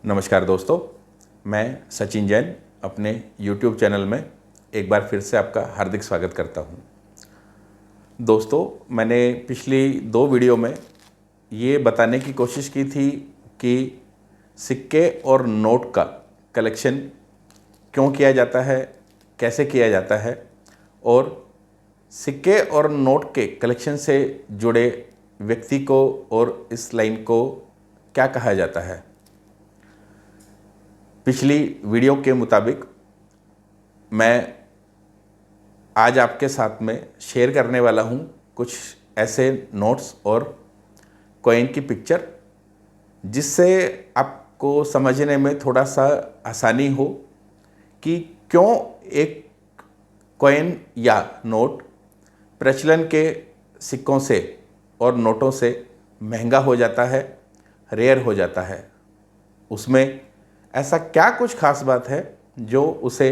नमस्कार दोस्तों, मैं सचिन जैन अपने YouTube चैनल में एक बार फिर से आपका हार्दिक स्वागत करता हूं। दोस्तों, मैंने पिछली 2 वीडियो में ये बताने की कोशिश की थी कि सिक्के और नोट का कलेक्शन क्यों किया जाता है, कैसे किया जाता है और सिक्के और नोट के कलेक्शन से जुड़े व्यक्ति को और इस लाइन को क्या कहा जाता है। पिछली वीडियो के मुताबिक मैं आज आपके साथ में शेयर करने वाला हूं कुछ ऐसे नोट्स और कॉइन की पिक्चर जिससे आपको समझने में थोड़ा सा आसानी हो कि क्यों एक कॉइन या नोट प्रचलन के सिक्कों से और नोटों से महंगा हो जाता है, रेयर हो जाता है। उसमें ऐसा क्या कुछ खास बात है जो उसे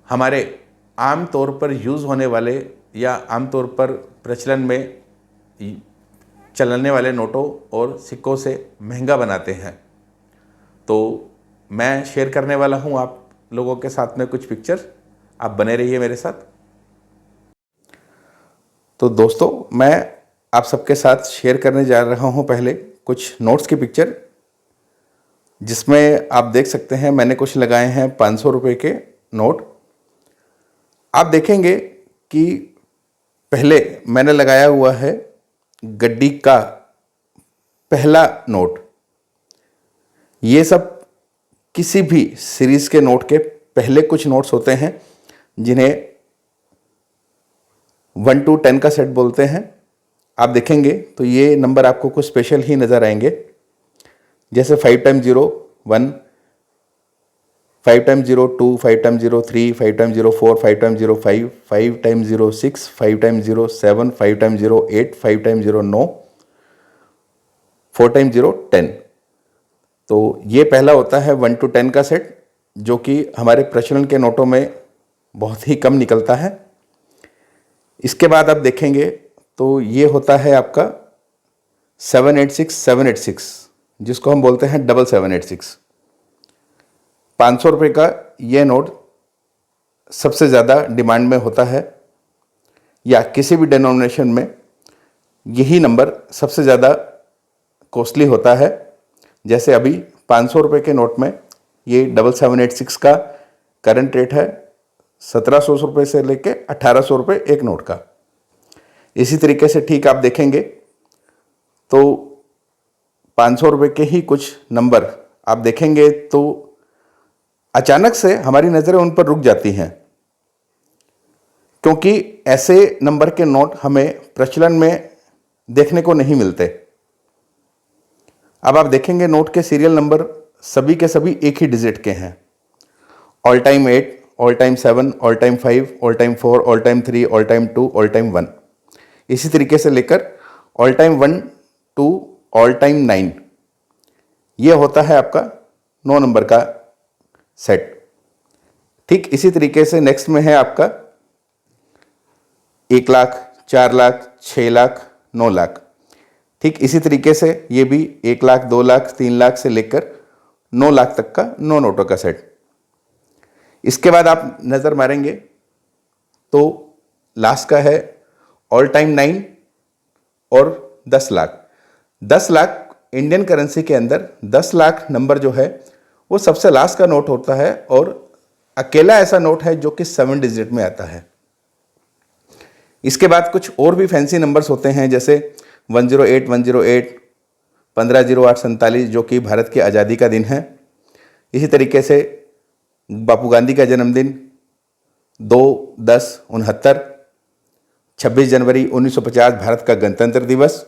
हमारे आम तौर पर यूज़ होने वाले या आम तौर पर प्रचलन में चलने वाले नोटों और सिक्कों से महंगा बनाते हैं। तो मैं शेयर करने वाला हूं आप लोगों के साथ में कुछ पिक्चर। आप बने रहिए मेरे साथ। तो दोस्तों, मैं आप सबके साथ शेयर करने जा रहा हूं पहले कुछ नोट्स की पिक्चर, जिसमें आप देख सकते हैं मैंने कुछ लगाए हैं 500 रुपये के नोट। आप देखेंगे कि पहले मैंने लगाया हुआ है गड्डी का पहला नोट। ये सब किसी भी सीरीज के नोट के पहले कुछ नोट्स होते हैं जिन्हें 1 to 10 का सेट बोलते हैं। आप देखेंगे तो ये नंबर आपको कुछ स्पेशल ही नज़र आएंगे, जैसे 5 times 0 1, 5 times 0 2, 5 times 0 3, 5 times 0 4, 5 times 0 5, 5 times 0 6, 5 times 0 7, 5 times 0 8, 5 times 0 9, 4 times 0 10। तो ये पहला होता है 1 to 10 का सेट, जो कि हमारे प्रचलन के नोटों में बहुत ही कम निकलता है। इसके बाद आप देखेंगे तो ये होता है आपका 786, जिसको हम बोलते हैं 786। 500 रुपये का ये नोट सबसे ज़्यादा डिमांड में होता है, या किसी भी डिनोमिनेशन में यही नंबर सबसे ज़्यादा कॉस्टली होता है। जैसे अभी 500 रुपये के नोट में ये 7786 का करंट रेट है 1700 रुपये से लेके 1800 रुपये एक नोट का। इसी तरीके से ठीक आप देखेंगे तो 500 रुपये के ही कुछ नंबर आप देखेंगे तो अचानक से हमारी नज़रें उन पर रुक जाती हैं, क्योंकि ऐसे नंबर के नोट हमें प्रचलन में देखने को नहीं मिलते। अब आप देखेंगे नोट के सीरियल नंबर सभी के सभी एक ही डिजिट के हैं। All time 8, all time 7, all time 5, all time 4, all time 3, all time 2, all time 1। इसी तरीके से लेकर all time 1 to all time 9, ये होता है आपका 9 नंबर का सेट। ठीक इसी तरीके से नेक्स्ट में है आपका 1 लाख, 4 लाख, 6 लाख, 9 लाख। ठीक इसी तरीके से ये भी 1 लाख, 2 लाख, 3 लाख से लेकर 9 लाख तक का 9 नोटों का सेट। इसके बाद आप नज़र मारेंगे तो लास्ट का है ऑल टाइम 9 और 10 लाख। 10 लाख इंडियन करेंसी के अंदर 10 लाख नंबर जो है वो सबसे लास्ट का नोट होता है, और अकेला ऐसा नोट है जो कि 7 डिजिट में आता है। इसके बाद कुछ और भी फैंसी नंबर्स होते हैं, जैसे 108, 108, 150847, जो कि भारत की आज़ादी का दिन है। इसी तरीके से बापू गांधी का जन्मदिन 2/10/69, 26 जनवरी 1950 भारत का गणतंत्र दिवस,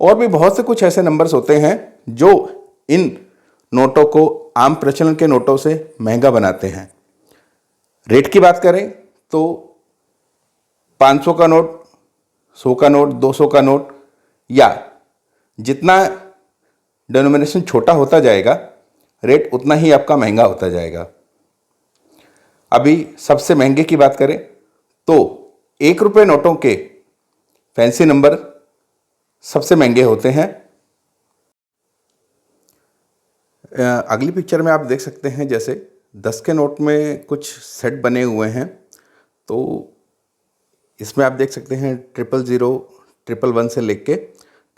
और भी बहुत से कुछ ऐसे नंबर्स होते हैं जो इन नोटों को आम प्रचलन के नोटों से महंगा बनाते हैं। रेट की बात करें तो 500 का नोट, 100 का नोट, 200 का नोट, या जितना डिनोमिनेशन छोटा होता जाएगा रेट उतना ही आपका महंगा होता जाएगा। अभी सबसे महंगे की बात करें तो 1 रुपये नोटों के फैंसी नंबर सबसे महंगे होते हैं। अगली पिक्चर में आप देख सकते हैं जैसे 10 के नोट में कुछ सेट बने हुए हैं। तो इसमें आप देख सकते हैं 000, 111 से लेके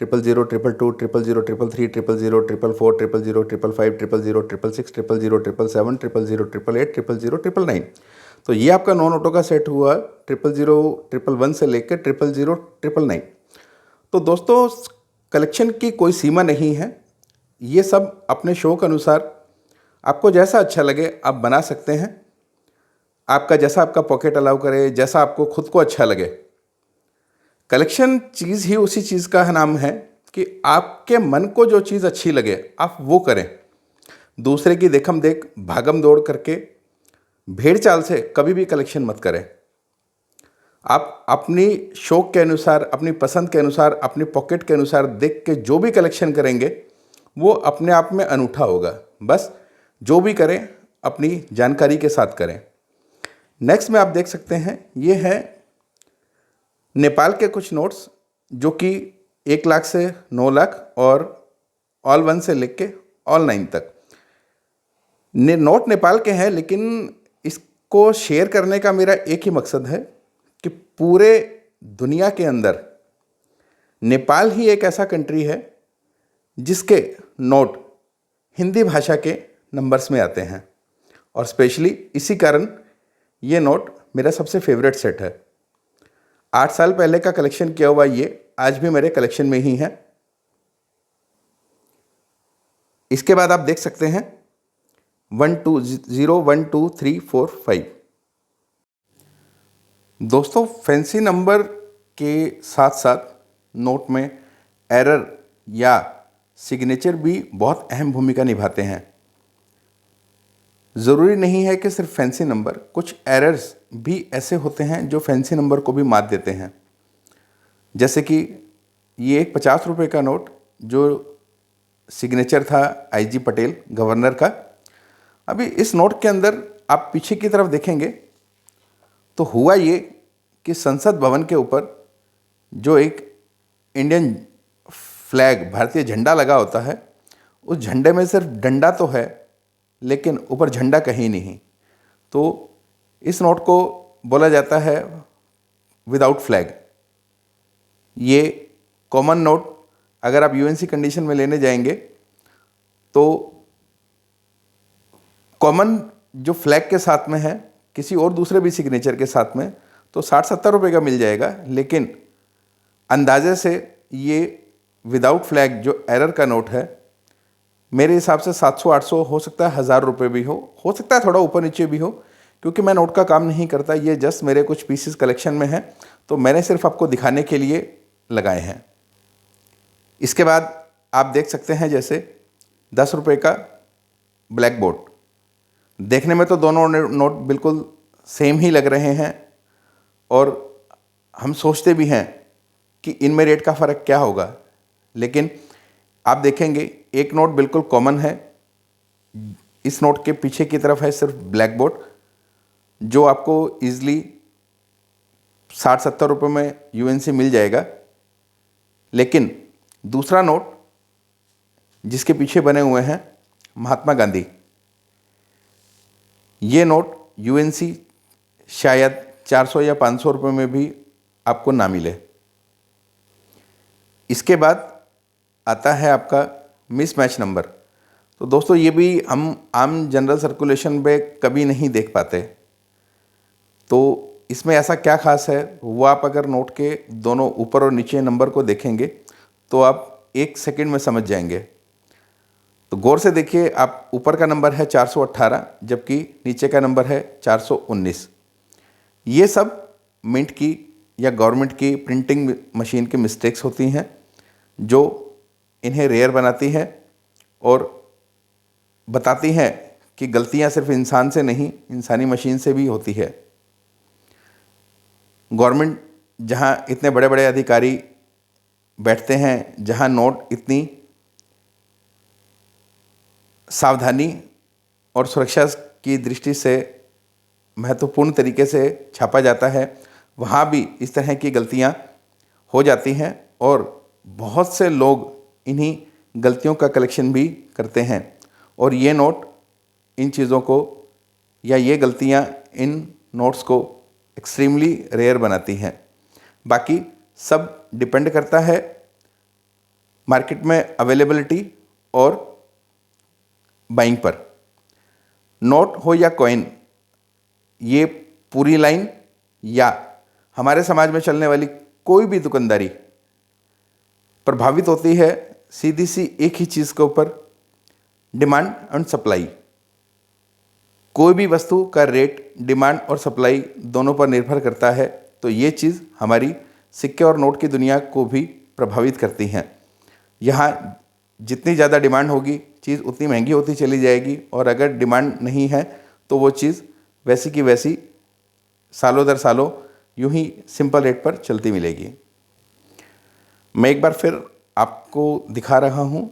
000, 222, 000, 333, 000, 444, 000, 555, 000, 666, 000, 777, 000, 888, 000, 999। तो ये आपका नॉन ऑटो का सेट हुआ 000, 111 से लेकर 000, 999। तो दोस्तों कलेक्शन की कोई सीमा नहीं है, ये सब अपने शौक अनुसार आपको जैसा अच्छा लगे आप बना सकते हैं। आपका जैसा आपका पॉकेट अलाउ करे, जैसा आपको खुद को अच्छा लगे। कलेक्शन चीज़ ही उसी चीज़ का नाम है कि आपके मन को जो चीज़ अच्छी लगे आप वो करें। दूसरे की देखम देख भागम दौड़ करके भेड़ चाल से कभी भी कलेक्शन मत करें। आप अपनी शौक के अनुसार, अपनी पसंद के अनुसार, अपनी पॉकेट के अनुसार देख के जो भी कलेक्शन करेंगे वो अपने आप में अनूठा होगा। बस जो भी करें अपनी जानकारी के साथ करें। नेक्स्ट में आप देख सकते हैं ये है नेपाल के कुछ नोट्स जो कि 1 लाख से 9 लाख और ऑल 1 से लेके ऑल 9 तक। नोट नेपाल के हैं, लेकिन इसको शेयर करने का मेरा एक ही मकसद है कि पूरे दुनिया के अंदर नेपाल ही एक ऐसा कंट्री है जिसके नोट हिंदी भाषा के नंबर्स में आते हैं, और स्पेशली इसी कारण ये नोट मेरा सबसे फेवरेट सेट है। 8 साल पहले का कलेक्शन किया हुआ ये आज भी मेरे कलेक्शन में ही है। इसके बाद आप देख सकते हैं 1 2 0 1 2 3 4 5। दोस्तों फैंसी नंबर के साथ साथ नोट में एरर या सिग्नेचर भी बहुत अहम भूमिका निभाते हैं। ज़रूरी नहीं है कि सिर्फ फैंसी नंबर, कुछ एरर्स भी ऐसे होते हैं जो फैंसी नंबर को भी मात देते हैं। जैसे कि ये एक 50 रुपये का नोट जो सिग्नेचर था IG पटेल गवर्नर का। अभी इस नोट के अंदर आप पीछे की तरफ देखेंगे तो हुआ ये कि संसद भवन के ऊपर जो एक इंडियन फ्लैग, भारतीय झंडा लगा होता है, उस झंडे में सिर्फ डंडा तो है लेकिन ऊपर झंडा कहीं नहीं। तो इस नोट को बोला जाता है विदाउट फ्लैग। ये कॉमन नोट अगर आप UNC कंडीशन में लेने जाएंगे तो कॉमन जो फ्लैग के साथ में है किसी और दूसरे भी सिग्नेचर के साथ में तो 60-70 रुपये का मिल जाएगा, लेकिन अंदाजे से ये विदाउट फ्लैग जो एरर का नोट है मेरे हिसाब से 700-800 हो सकता है, 1000 रुपये भी हो सकता है थोड़ा ऊपर नीचे भी हो, क्योंकि मैं नोट का काम नहीं करता। ये जस्ट मेरे कुछ पीसेस कलेक्शन में है तो मैंने सिर्फ आपको दिखाने के लिए लगाए हैं। इसके बाद आप देख सकते हैं जैसे 10 रुपये का ब्लैक बोर्ड। देखने में तो दोनों नोट बिल्कुल सेम ही लग रहे हैं और हम सोचते भी हैं कि इनमें रेट का फ़र्क क्या होगा, लेकिन आप देखेंगे एक नोट बिल्कुल कॉमन है, इस नोट के पीछे की तरफ है सिर्फ ब्लैक बोर्ड जो आपको ईजिली 60-70 रुपये में UNC मिल जाएगा। लेकिन दूसरा नोट जिसके पीछे बने हुए हैं महात्मा गांधी, ये नोट UNC शायद 400 या 500 रुपये में भी आपको ना मिले। इसके बाद आता है आपका मिसमैच नंबर। तो दोस्तों ये भी हम आम जनरल सर्कुलेशन पे कभी नहीं देख पाते। तो इसमें ऐसा क्या खास है वो आप अगर नोट के दोनों ऊपर और नीचे नंबर को देखेंगे तो आप 1 सेकंड में समझ जाएंगे। तो गौर से देखिए, आप ऊपर का नंबर है 418 जबकि नीचे का नंबर है 419। ये सब मिंट की या गवर्नमेंट की प्रिंटिंग मशीन की मिस्टेक्स होती हैं जो इन्हें रेयर बनाती हैं और बताती हैं कि गलतियां सिर्फ इंसान से नहीं, इंसानी मशीन से भी होती है। गवर्नमेंट जहां इतने बड़े बड़े अधिकारी बैठते हैं, जहां नोट इतनी सावधानी और सुरक्षा की दृष्टि से महत्वपूर्ण तरीके से छापा जाता है, वहाँ भी इस तरह की गलतियाँ हो जाती हैं और बहुत से लोग इन्हीं गलतियों का कलेक्शन भी करते हैं और ये नोट इन चीज़ों को या ये गलतियाँ इन नोट्स को एक्सट्रीमली रेयर बनाती हैं। बाकी सब डिपेंड करता है मार्केट में अवेलेबिलिटी और बाइंग पर। नोट हो या कॉइन, ये पूरी लाइन या हमारे समाज में चलने वाली कोई भी दुकानदारी प्रभावित होती है सीधी सी एक ही चीज़ के ऊपर, डिमांड एंड सप्लाई। कोई भी वस्तु का रेट डिमांड और सप्लाई दोनों पर निर्भर करता है, तो ये चीज़ हमारी सिक्के और नोट की दुनिया को भी प्रभावित करती हैं। यहाँ जितनी ज़्यादा डिमांड होगी चीज़ उतनी महंगी होती चली जाएगी, और अगर डिमांड नहीं है तो वो चीज़ वैसी की वैसी सालों दर सालों यूं ही सिंपल रेट पर चलती मिलेगी। मैं एक बार फिर आपको दिखा रहा हूँ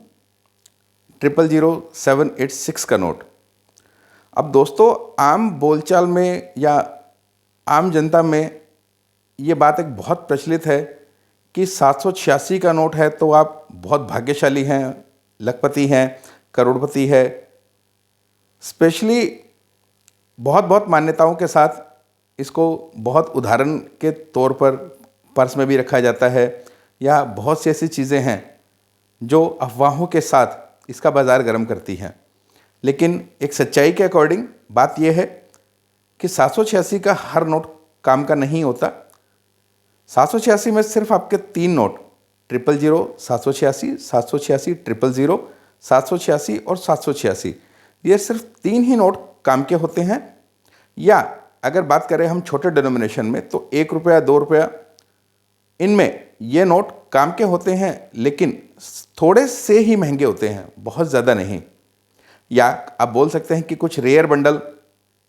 000786 का नोट। अब दोस्तों, आम बोलचाल में या आम जनता में ये बात एक बहुत प्रचलित है कि 786 का नोट है तो आप बहुत भाग्यशाली हैं, लखपति हैं, करोड़पति है। स्पेशली बहुत बहुत मान्यताओं के साथ इसको बहुत उदाहरण के तौर पर पर्स में भी रखा जाता है, या बहुत सी ऐसी चीज़ें हैं जो अफवाहों के साथ इसका बाज़ार गर्म करती हैं। लेकिन एक सच्चाई के अकॉर्डिंग बात यह है कि 786 का हर नोट काम का नहीं होता। 786 में सिर्फ आपके 3 नोट 000, 786, 786, 000, 786 और 786, ये सिर्फ 3 ही नोट काम के होते हैं। या अगर बात करें हम छोटे डिनोमिनेशन में तो 1 रुपया, 2 रुपया, इनमें ये नोट काम के होते हैं, लेकिन थोड़े से ही महंगे होते हैं, बहुत ज़्यादा नहीं। या आप बोल सकते हैं कि कुछ रेयर बंडल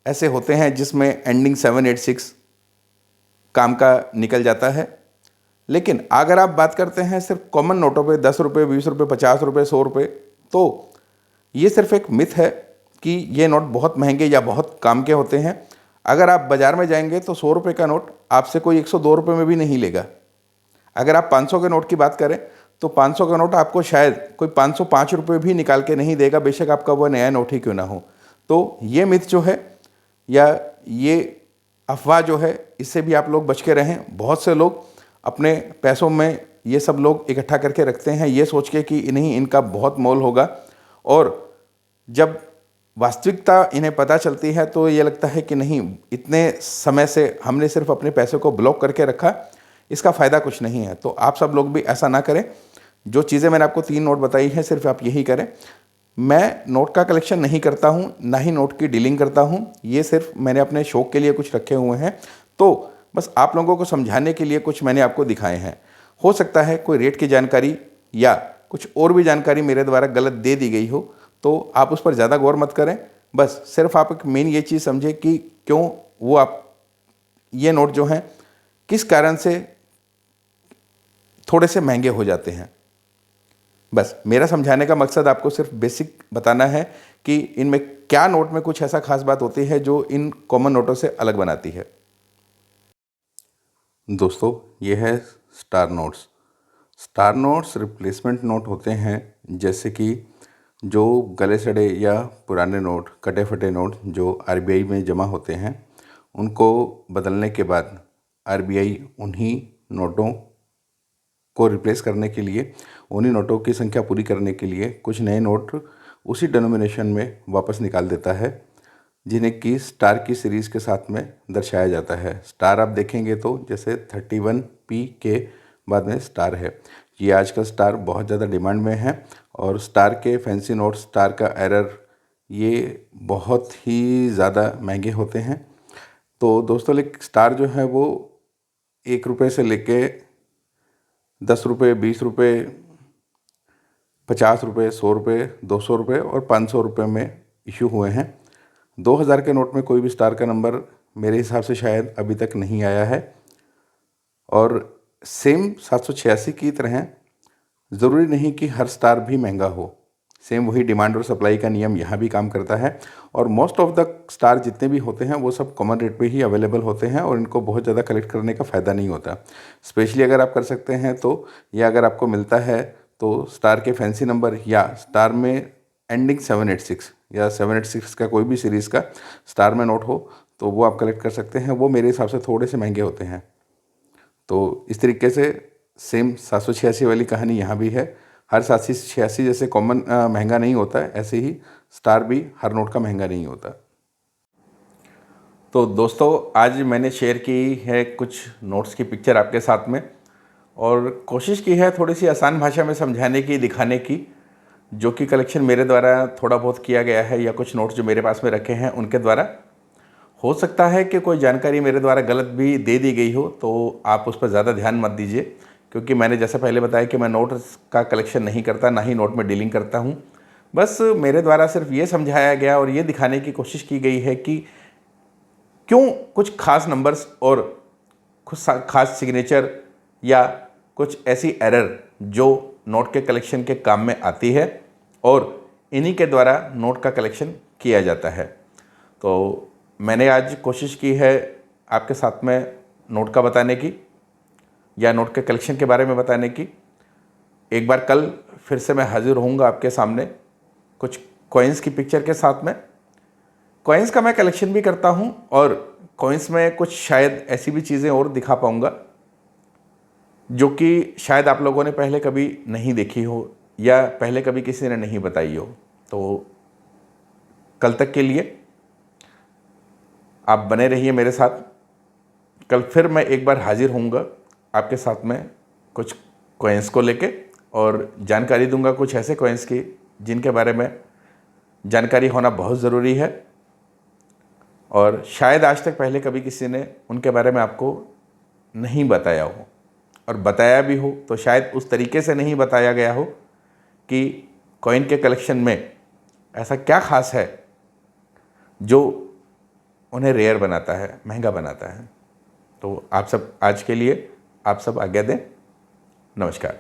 ऐसे होते हैं जिसमें एंडिंग 786 काम का निकल जाता है। लेकिन अगर आप बात करते हैं सिर्फ कॉमन नोटों पे 10 रुपये, 20 रुपये, 50 रुपये, 100 रुपये, तो ये सिर्फ एक मिथ है कि ये नोट बहुत महंगे या बहुत काम के होते हैं। अगर आप बाज़ार में जाएंगे तो 100 रुपये का नोट आपसे कोई 102 रुपये में भी नहीं लेगा। अगर आप 500 के नोट की बात करें तो 500 का नोट आपको शायद कोई 505 रुपये भी निकाल के नहीं देगा, बेशक आपका वो नया नोट ही क्यों ना हो। तो ये मिथ जो है या ये अफवाह जो है, इससे भी आप लोग बच के रहें। बहुत से लोग अपने पैसों में ये सब लोग इकट्ठा करके रखते हैं ये सोच के कि नहीं इनका बहुत मोल होगा, और जब वास्तविकता इन्हें पता चलती है तो ये लगता है कि नहीं, इतने समय से हमने सिर्फ अपने पैसे को ब्लॉक करके रखा, इसका फ़ायदा कुछ नहीं है। तो आप सब लोग भी ऐसा ना करें। जो चीज़ें मैंने आपको 3 नोट बताई हैं सिर्फ आप यही करें। मैं नोट का कलेक्शन नहीं करता हूँ, ना ही नोट की डीलिंग करता हूँ। ये सिर्फ मैंने अपने शौक़ के लिए कुछ रखे हुए हैं, तो बस आप लोगों को समझाने के लिए कुछ मैंने आपको दिखाए हैं। हो सकता है कोई रेट की जानकारी या कुछ और भी जानकारी मेरे द्वारा गलत दे दी गई हो, तो आप उस पर ज़्यादा गौर मत करें। बस सिर्फ आप एक मेन ये चीज़ समझें कि क्यों वो आप ये नोट जो हैं किस कारण से थोड़े से महंगे हो जाते हैं। बस मेरा समझाने का मकसद आपको सिर्फ बेसिक बताना है कि इनमें क्या नोट में कुछ ऐसा खास बात होती है जो इन कॉमन नोटों से अलग बनाती है। दोस्तों, ये है star notes. Star notes replacement note होते हैं, जैसे कि जो गले सड़े या पुराने नोट, कटे फटे नोट जो आरबीआई में जमा होते हैं, उनको बदलने के बाद आरबीआई उन्हीं नोटों को रिप्लेस करने के लिए, उन्हीं नोटों की संख्या पूरी करने के लिए कुछ नए नोट उसी डिनोमिनेशन में वापस निकाल देता है, जिन्हें कि स्टार की सीरीज़ के साथ में दर्शाया जाता है। स्टार आप देखेंगे तो जैसे 31P के बाद में स्टार है। ये आजकल स्टार बहुत ज़्यादा डिमांड में है, और स्टार के फैंसी नोट, स्टार का एरर, ये बहुत ही ज़्यादा महंगे होते हैं। तो दोस्तों, लेकिन स्टार जो है वो 1 रुपये से लेके 10 रुपये, 20 रुपये, 50 रुपये, 100 रुपये, 200 रुपये और 500 रुपये में इशू हुए हैं। 2000 के नोट में कोई भी स्टार का नंबर मेरे हिसाब से शायद अभी तक नहीं आया है। और सेम 786 की तरह ज़रूरी नहीं कि हर स्टार भी महंगा हो। सेम वही डिमांड और सप्लाई का नियम यहाँ भी काम करता है, और मोस्ट ऑफ द स्टार जितने भी होते हैं वो सब कॉमन रेट पे ही अवेलेबल होते हैं, और इनको बहुत ज़्यादा कलेक्ट करने का फ़ायदा नहीं होता। स्पेशली अगर आप कर सकते हैं तो, या अगर आपको मिलता है तो स्टार के फैंसी नंबर या स्टार में एंडिंग 786 या 786 का कोई भी सीरीज़ का स्टार में नोट हो तो वो आप कलेक्ट कर सकते हैं। वो मेरे हिसाब से थोड़े से महंगे होते हैं। तो इस तरीके से सेम 786 वाली कहानी यहाँ भी है। हर 786 जैसे कॉमन महंगा नहीं होता है, ऐसे ही स्टार भी हर नोट का महंगा नहीं होता। तो दोस्तों, आज मैंने शेयर की है कुछ नोट्स की पिक्चर आपके साथ में, और कोशिश की है थोड़ी सी आसान भाषा में समझाने की, दिखाने की, जो कि कलेक्शन मेरे द्वारा थोड़ा बहुत किया गया है या कुछ नोट्स जो मेरे पास में रखे हैं उनके द्वारा। हो सकता है कि कोई जानकारी मेरे द्वारा गलत भी दे दी गई हो, तो आप उस पर ज़्यादा ध्यान मत दीजिए, क्योंकि मैंने जैसा पहले बताया कि मैं नोट्स का कलेक्शन नहीं करता, ना ही नोट में डीलिंग करता हूँ। बस मेरे द्वारा सिर्फ ये समझाया गया और ये दिखाने की कोशिश की गई है कि क्यों कुछ खास नंबर्स और कुछ खास सिग्नेचर या कुछ ऐसी एरर जो नोट के कलेक्शन के काम में आती है और इन्हीं के द्वारा नोट का कलेक्शन किया जाता है। तो मैंने आज कोशिश की है आपके साथ में नोट का बताने की या नोट के कलेक्शन के बारे में बताने की। एक बार कल फिर से मैं हाजिर होऊंगा आपके सामने कुछ कॉइन्स की पिक्चर के साथ में। कॉइन्स का मैं कलेक्शन भी करता हूं और कॉइन्स में कुछ शायद ऐसी भी चीज़ें और दिखा पाऊंगा जो कि शायद आप लोगों ने पहले कभी नहीं देखी हो या पहले कभी किसी ने नहीं बताई हो। तो कल तक के लिए आप बने रहिए मेरे साथ। कल फिर मैं एक बार हाजिर होऊंगा आपके साथ में कुछ कॉइन्स को लेके, और जानकारी दूंगा कुछ ऐसे कॉइन्स की जिनके बारे में जानकारी होना बहुत ज़रूरी है और शायद आज तक पहले कभी किसी ने उनके बारे में आपको नहीं बताया हो, और बताया भी हो तो शायद उस तरीके से नहीं बताया गया हो कि कॉइन के कलेक्शन में ऐसा क्या खास है जो उन्हें रेयर बनाता है, महंगा बनाता है। तो आप सब आज के लिए आप सब आज्ञा दें। नमस्कार।